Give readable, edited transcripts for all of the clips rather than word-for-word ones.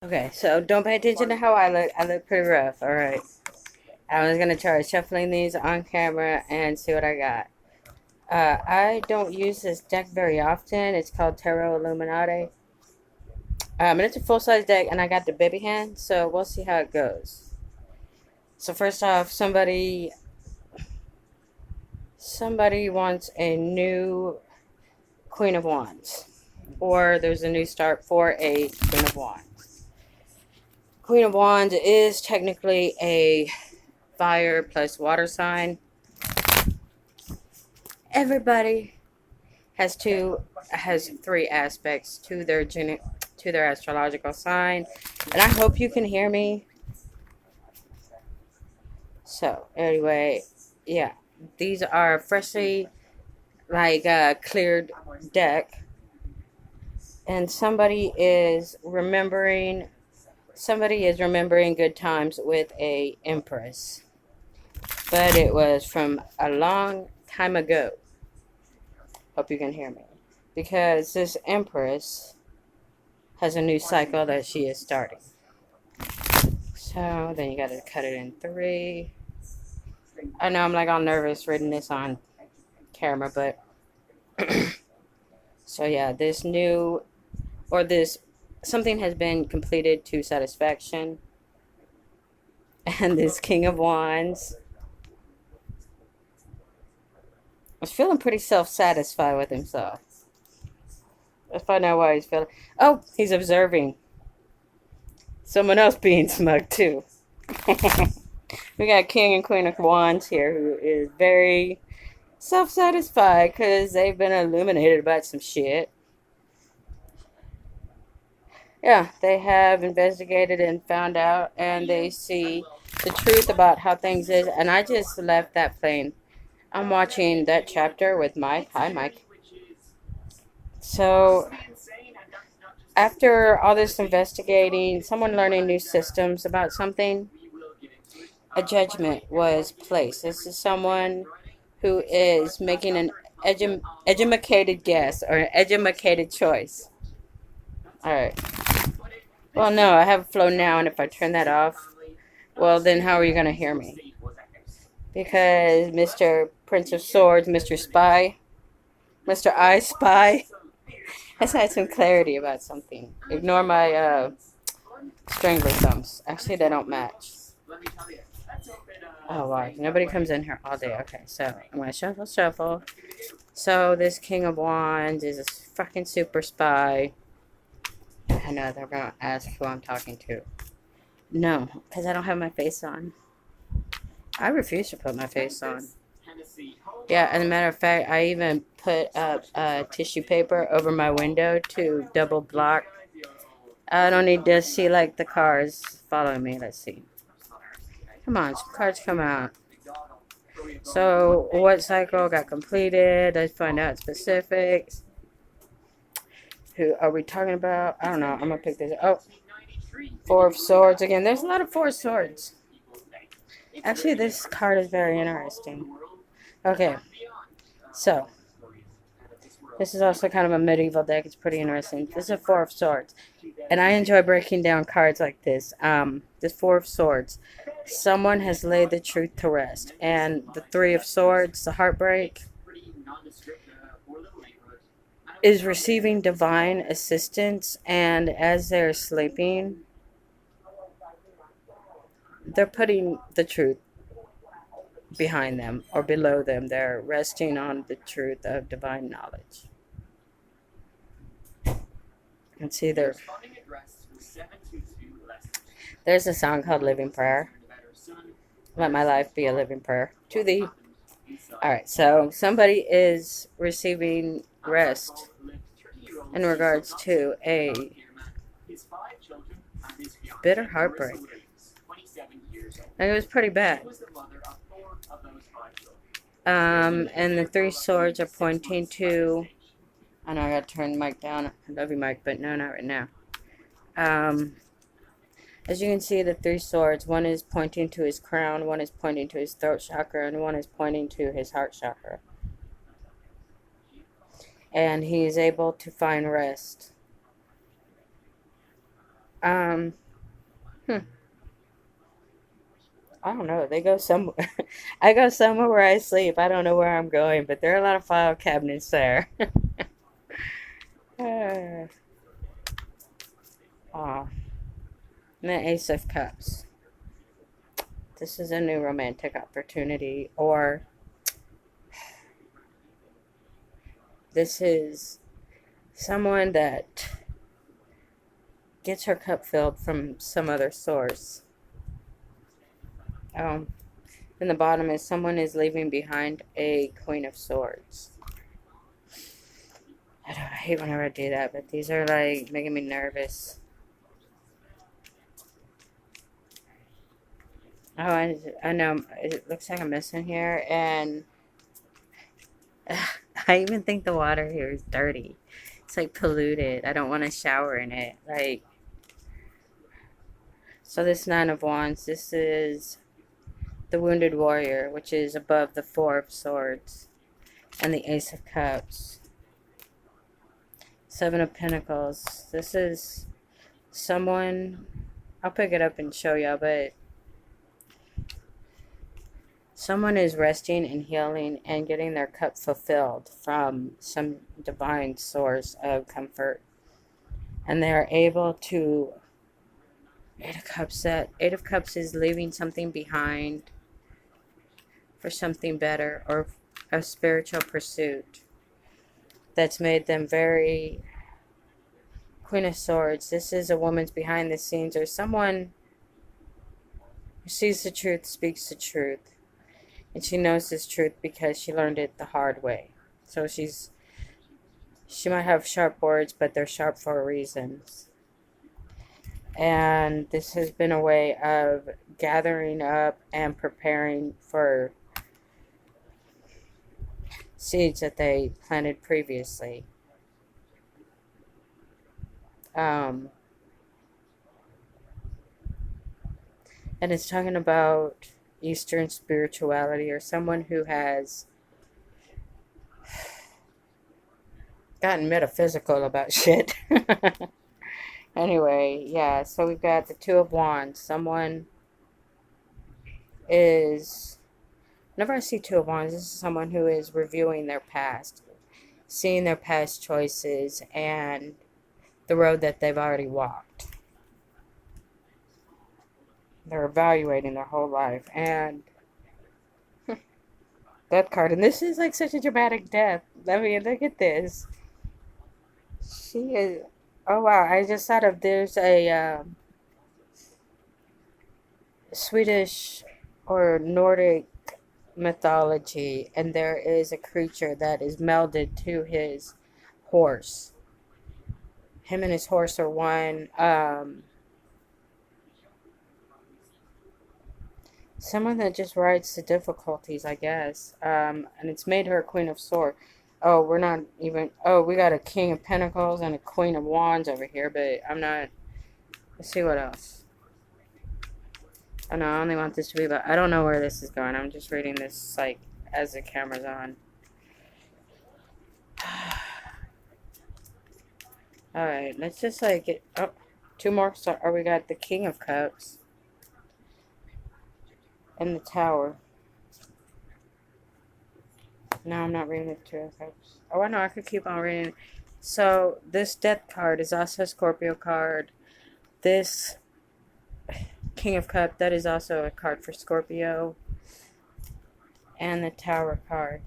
Okay, so don't pay attention to how I look. I look pretty rough. All right. I was gonna try shuffling these on camera and see what I got. I don't use this deck very often. It's called Tarot Illuminati. And it's a full size deck, and I got the baby hand, so we'll see how it goes. So first off, somebody wants a new Queen of Wands, or there's a new start for a Queen of Wands. Queen of Wands is technically a fire plus water sign. Everybody has three aspects to their astrological sign, and I hope you can hear me. So anyway, yeah, these are freshly cleared deck, and somebody is remembering good times with a empress, but it was from a long time ago. Hope you can hear me, because this empress has a new cycle that she is starting. So then you got to cut it in three. I know I'm like all nervous reading this on camera, but so yeah, this something has been completed to satisfaction, and this King of Wands was feeling pretty self-satisfied with himself. Let's find out why he's feeling. Oh, he's observing someone else being smug too. We got King and Queen of Wands here, who is very self-satisfied because they've been illuminated about some shit. Yeah, they have investigated and found out, and they see the truth about how things is. And I just left that plane. I'm watching that chapter with Mike. Hi, Mike. So after all this investigating, someone learning new systems about something, a judgment was placed. This is someone who is making an educated guess or an educated choice. All right. Well, no, I have flow now, and if I turn that off, well, then how are you going to hear me? Because Mr. Prince of Swords, Mr. Spy, Mr. I Spy, has had some clarity about something. Ignore my strangler thumbs. Actually, they don't match. Oh, wow. Nobody comes in here all day. Okay, so I'm going to shuffle. So this King of Wands is a fucking super spy. I know they're going to ask who I'm talking to. No, because I don't have my face on. I refuse to put my face on. Yeah, as a matter of fact, I even put up tissue paper over my window to double block. I don't need to see like the cars following me. Let's see. Come on, some cards come out. So, what cycle got completed? Let's find out specifics. Who are we talking about? I don't know. I'm going to pick this. Oh, Four of Swords again. There's a lot of Four of Swords. Actually, this card is very interesting. Okay, so this is also kind of a medieval deck. It's pretty interesting. This is a Four of Swords, and I enjoy breaking down cards like this. This Four of Swords. Someone has laid the truth to rest, and the Three of Swords, the heartbreak, is receiving divine assistance, and as they're sleeping, they're putting the truth behind them or below them. They're resting on the truth of divine knowledge. And see, there's a song called Living Prayer. Let my life be a living prayer to thee. Alright, so somebody is receiving rest in regards to a bitter heartbreak. And it was pretty bad. And the Three Swords are pointing to... I know I gotta turn the mic down. I love you, Mike, but no, not right now. As you can see, the Three Swords, one is pointing to his crown, one is pointing to his throat chakra, and one is pointing to his heart chakra. And he is able to find rest Um, hmm, I don't know. They go somewhere. I go somewhere where I sleep. I don't know where I'm going, but there are a lot of file cabinets there. uh, oh, and the Ace of Cups. This is a new romantic opportunity, or this is someone that gets her cup filled from some other source. Um, and the bottom is someone is leaving behind a Queen of Swords. I hate whenever I do that, but these are like making me nervous. Oh, I know. It looks like I'm missing here, and I even think the water here is dirty. It's like polluted. I don't want to shower in it. Like, so this Nine of Wands, this is the Wounded Warrior, which is above the Four of Swords, and the Ace of Cups. Seven of Pentacles. This is someone, I'll pick it up and show y'all, but someone is resting and healing and getting their cup fulfilled from some divine source of comfort. And they are able to, Eight of Cups is leaving something behind for something better, or a spiritual pursuit that's made them very. Queen of Swords, this is a woman's behind the scenes, or someone who sees the truth, speaks the truth. And she knows this truth because she learned it the hard way. So she might have sharp words, but they're sharp for reasons. And this has been a way of gathering up and preparing for seeds that they planted previously. And it's talking about Eastern spirituality, or someone who has gotten metaphysical about shit. Anyway, yeah, so we've got the Two of Wands. Someone is, whenever I see Two of Wands, this is someone who is reviewing their past, seeing their past choices and the road that they've already walked. They're evaluating their whole life. And Death card. And this is like such a dramatic death. I mean, look at this. She is. Oh, wow. I just thought of, there's a Swedish or Nordic mythology, and there is a creature that is melded to his horse. Him and his horse are one. Someone that just rides the difficulties, I guess. And it's made her a Queen of Swords. Oh, we're not even. Oh, we got a King of Pentacles and a Queen of Wands over here, but I'm not. Let's see what else. Oh no, I only want this to be about. I don't know where this is going. I'm just reading this like as the camera's on. All right, let's just like get. Oh, two more. Or we got the King of Cups and the Tower. No, I'm not reading the Two of Cups. Oh, I know. I could keep on reading. So this Death card is also a Scorpio card. This King of Cups, that is also a card for Scorpio. And the Tower card.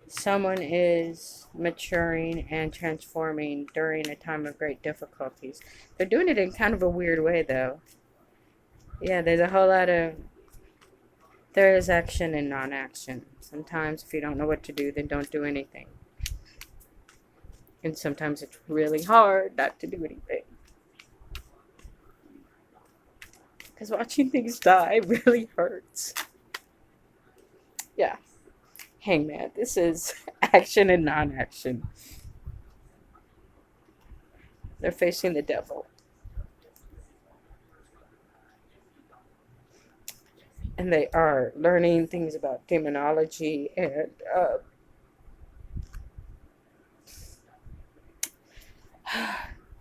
Someone is maturing and transforming during a time of great difficulties. They're doing it in kind of a weird way, though. Yeah, there's a whole lot of. There is action and non-action. Sometimes if you don't know what to do, then don't do anything. And sometimes it's really hard not to do anything. Because watching things die really hurts. Yeah. Hangman. This is action and non-action. They're facing the devil. And they are learning things about demonology and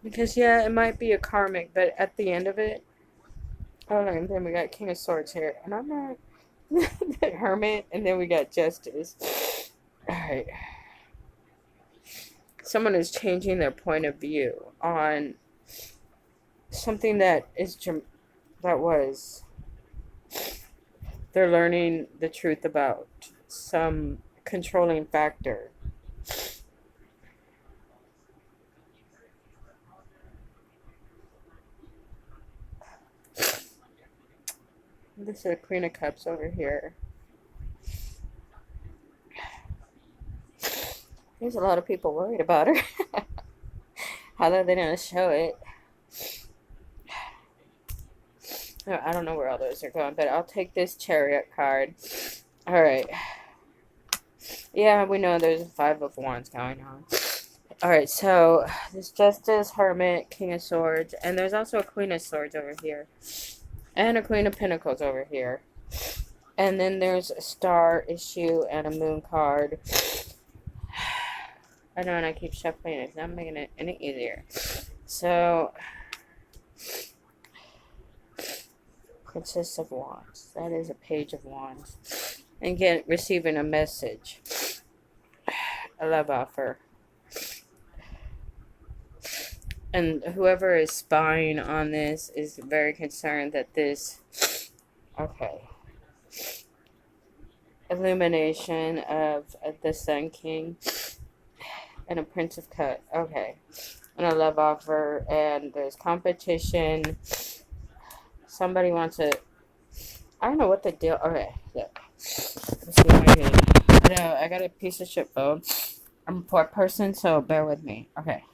Because, yeah, it might be a karmic, but at the end of it, oh, and then we got King of Swords here. And I'm not the Hermit, and then we got Justice. Alright. Someone is changing their point of view on something that was. They're learning the truth about some controlling factor. This is the Queen of Cups over here. There's a lot of people worried about her. How are they going to show it? I don't know where all those are going, but I'll take this Chariot card. Alright. Yeah, we know there's a Five of Wands going on. Alright, so this Justice, Hermit, King of Swords, and there's also a Queen of Swords over here. And a Queen of Pentacles over here. And then there's a Star issue and a Moon card. I know, and I keep shuffling it. It's not making it any easier. So, Princess of Wands. That is a Page of Wands. And receiving a message. A love offer. And whoever is spying on this is very concerned that this... Okay. Illumination of the Sun King. And a Prince of Cups. Okay. And a love offer. And there's competition. Somebody wants to... I don't know what the deal... Okay. Look. Let's see if I can... No, I got a piece of shit phone. I'm a poor person, so bear with me. Okay.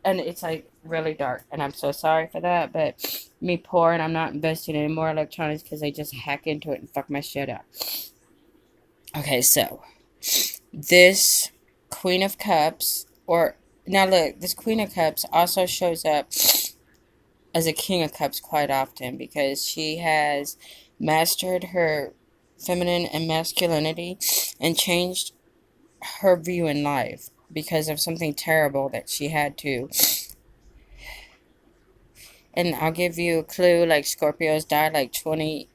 And it's like really dark, and I'm so sorry for that, but me poor and I'm not investing in more electronics because they just hack into it and fuck my shit up. Okay, so this Queen of Cups, now look, this Queen of Cups also shows up as a King of Cups quite often because she has mastered her feminine and masculinity and changed her view in life because of something terrible that she had to. And I'll give you a clue, like Scorpios die like 20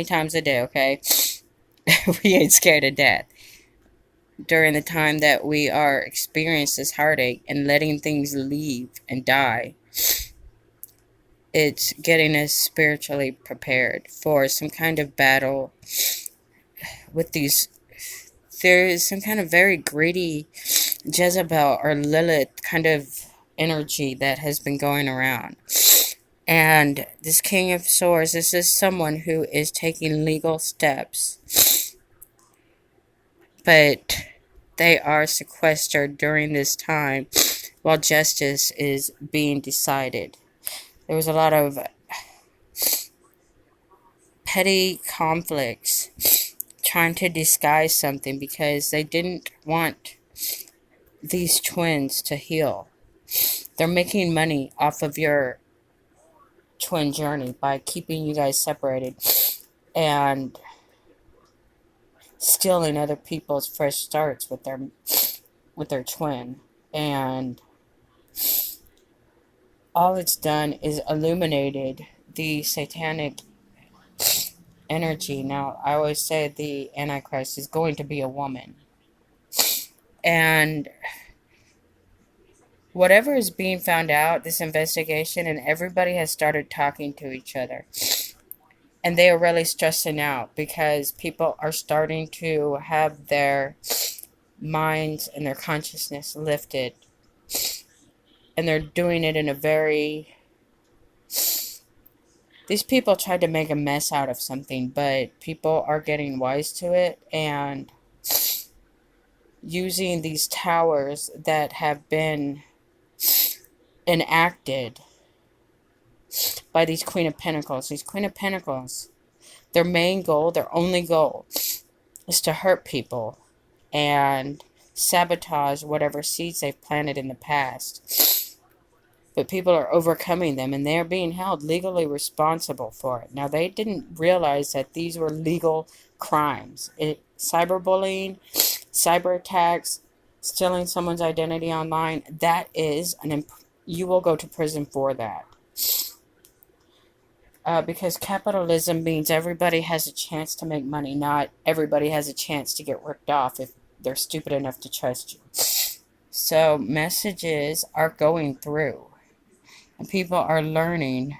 times a day, okay? We ain't scared of death. During the time that we are experiencing this heartache and letting things leave and die, it's getting us spiritually prepared for some kind of battle with these. There is some kind of very greedy Jezebel or Lilith kind of energy that has been going around. And this King of Swords, this is someone who is taking legal steps. But they are sequestered during this time while justice is being decided. There was a lot of petty conflicts trying to disguise something because they didn't want these twins to heal. They're making money off of your twin journey by keeping you guys separated and stealing other people's fresh starts with their twin. And all it's done is illuminated the satanic energy. Now, I always say the Antichrist is going to be a woman. And whatever is being found out, this investigation, and everybody has started talking to each other. And they are really stressing out because people are starting to have their minds and their consciousness lifted. And they're doing it in a very... These people tried to make a mess out of something, but people are getting wise to it and using these towers that have been enacted by these Queen of Pentacles. These Queen of Pentacles, their main goal, their only goal, is to hurt people and sabotage whatever seeds they've planted in the past. But people are overcoming them, and they're being held legally responsible for it. Now, they didn't realize that these were legal crimes. Cyberbullying, cyber attacks, stealing someone's identity online, that is you will go to prison for that. Because capitalism means everybody has a chance to make money, not everybody has a chance to get ripped off if they're stupid enough to trust you. So messages are going through, and people are learning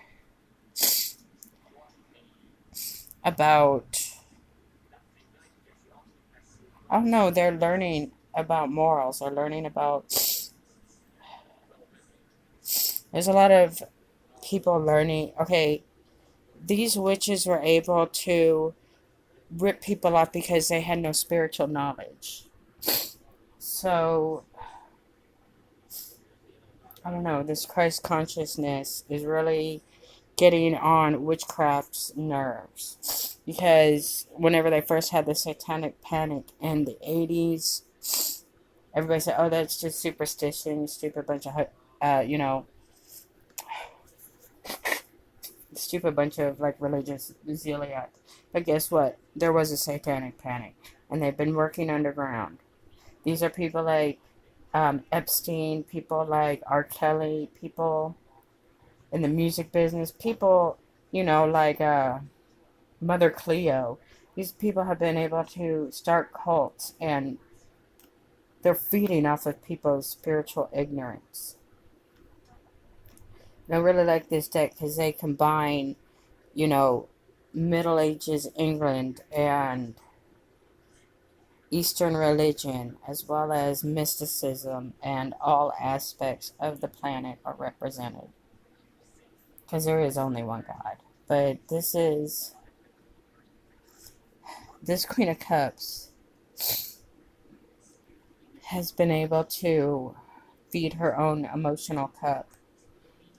about, oh no, they're learning about morals, they're learning about, there's a lot of people learning, okay, these witches were able to rip people off because they had no spiritual knowledge. So, I don't know, this Christ consciousness is really getting on witchcraft's nerves. Because whenever they first had the satanic panic in the 80s, everybody said, oh, that's just superstition, you stupid bunch of, stupid bunch of like religious zealots. But guess what? There was a satanic panic, and they've been working underground. These are people like Epstein, people like R. Kelly, people in the music business, people, like Mother Cleo. These people have been able to start cults, and they're feeding off of people's spiritual ignorance. And I really like this deck because they combine, Middle Ages England and Eastern religion, as well as mysticism, and all aspects of the planet are represented. Because there is only one God. But this Queen of Cups has been able to feed her own emotional cup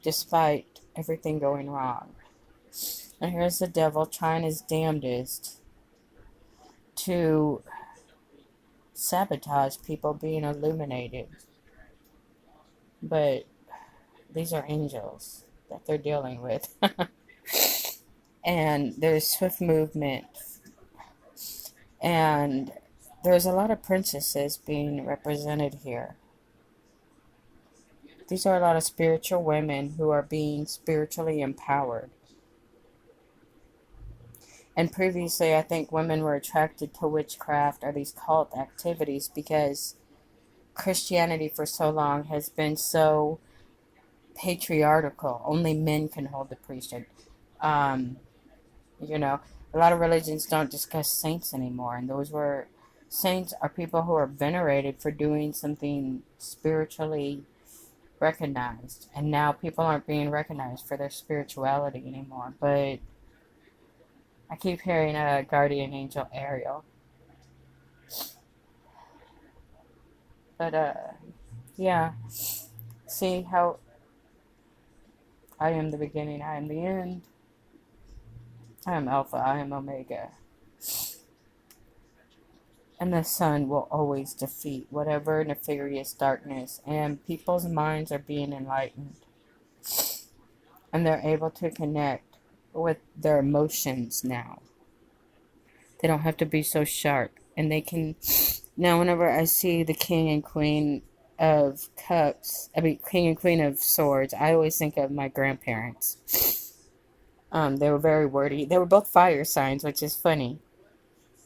despite everything going wrong. And here's the devil trying his damnedest to sabotage people being illuminated. But these are angels that they're dealing with. And there's swift movement. And there's a lot of princesses being represented here. These are a lot of spiritual women who are being spiritually empowered. And previously, I think women were attracted to witchcraft or these cult activities because Christianity for so long has been so patriarchal. Only men can hold the priesthood. A lot of religions don't discuss saints anymore, and saints are people who are venerated for doing something spiritually recognized. And now people aren't being recognized for their spirituality anymore. But I keep hearing a guardian angel Ariel. But yeah. See how I am the beginning, I am the end. I am Alpha, I am Omega. And the sun will always defeat whatever nefarious darkness, and people's minds are being enlightened. And they're able to connect with their emotions now. They don't have to be so sharp. And they can... Now, whenever I see the King and Queen of Cups, King and Queen of Swords, I always think of my grandparents. They were very wordy. They were both fire signs, which is funny.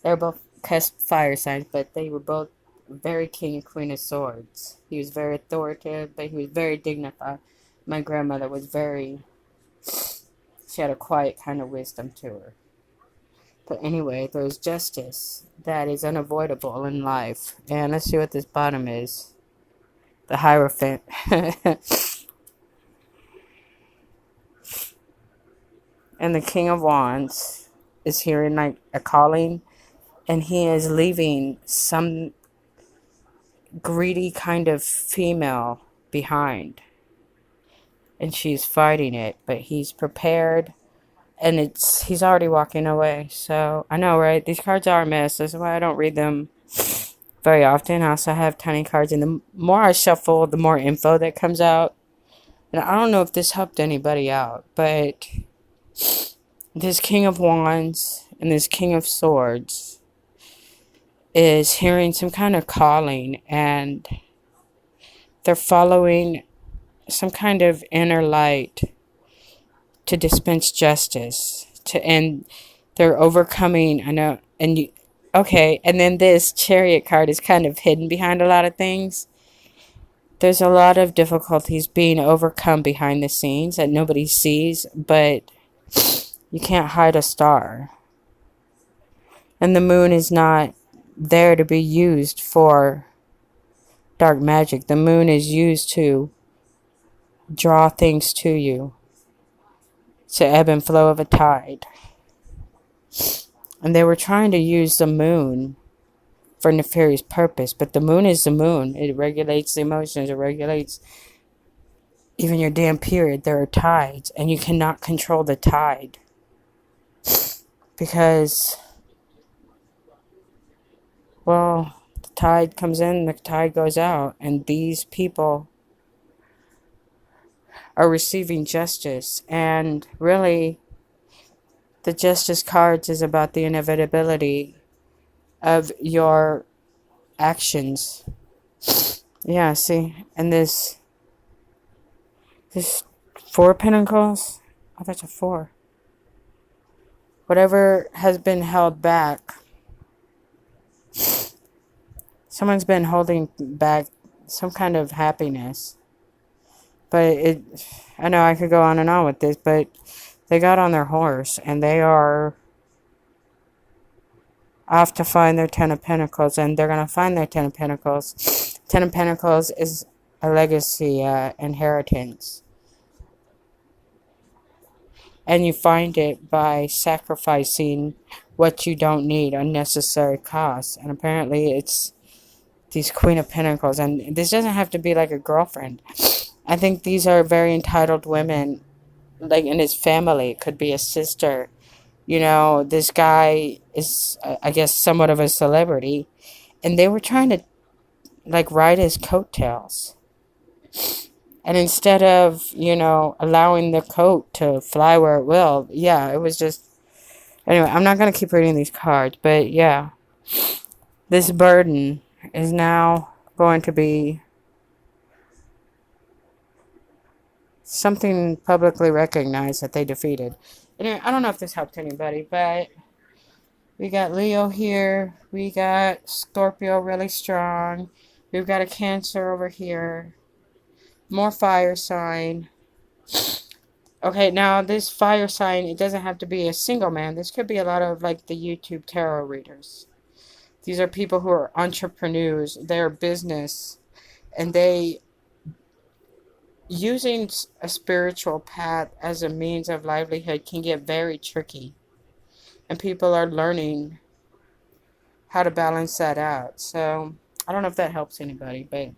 They were both cusp fire signs, but they were both very King and Queen of Swords. He was very authoritative, but he was very dignified. My grandmother was she had a quiet kind of wisdom to her. But anyway, there's justice that is unavoidable in life. And let's see what this bottom is. The Hierophant. And the King of Wands is hearing like a calling. And he is leaving some greedy kind of female behind. And she's fighting it. But he's prepared. And he's already walking away. So, I know, right? These cards are a mess. That's why I don't read them very often. I also have tiny cards. And the more I shuffle, the more info that comes out. And I don't know if this helped anybody out. But this King of Wands and this King of Swords is hearing some kind of calling. And they're following some kind of inner light to dispense justice. And they're overcoming, I know, and you, okay, and then this Chariot card is kind of hidden behind a lot of things. There's a lot of difficulties being overcome behind the scenes that nobody sees, but you can't hide a star. And the moon is not there to be used for dark magic. The moon is used to draw things to you. It's the ebb and flow of a tide. And they were trying to use the moon for nefarious purpose, but the moon is the moon. It regulates the emotions. It regulates even your damn period. There are tides, and you cannot control the tide. Because, well, the tide comes in, the tide goes out, and these people are receiving justice. And really, the justice cards is about the inevitability of your actions. Yeah, see, and this 4 pentacles. Oh, that's a 4. Whatever has been held back, someone's been holding back some kind of happiness. But I know I could go on and on with this, but they got on their horse and they are off to find their 10 of Pentacles, and they're going to find their 10 of Pentacles. 10 of Pentacles is a legacy, inheritance. And you find it by sacrificing what you don't need, unnecessary costs. And apparently it's these Queen of Pentacles. And this doesn't have to be like a girlfriend. I think these are very entitled women, like in his family. It could be a sister. You know, this guy is, I guess, somewhat of a celebrity. And they were trying to, like, ride his coattails. And instead of, allowing the coat to fly where it will, yeah, it was just... Anyway, I'm not going to keep reading these cards, but yeah. This burden is now going to be something publicly recognized that they defeated. Anyway, I don't know if this helped anybody, but we got Leo here. We got Scorpio really strong. We've got a Cancer over here. More fire sign. Okay, now this fire sign, it doesn't have to be a single man. This could be a lot of like the YouTube tarot readers. These are people who are entrepreneurs. They're business. And they using a spiritual path as a means of livelihood can get very tricky. And people are learning how to balance that out. So, I don't know if that helps anybody, but...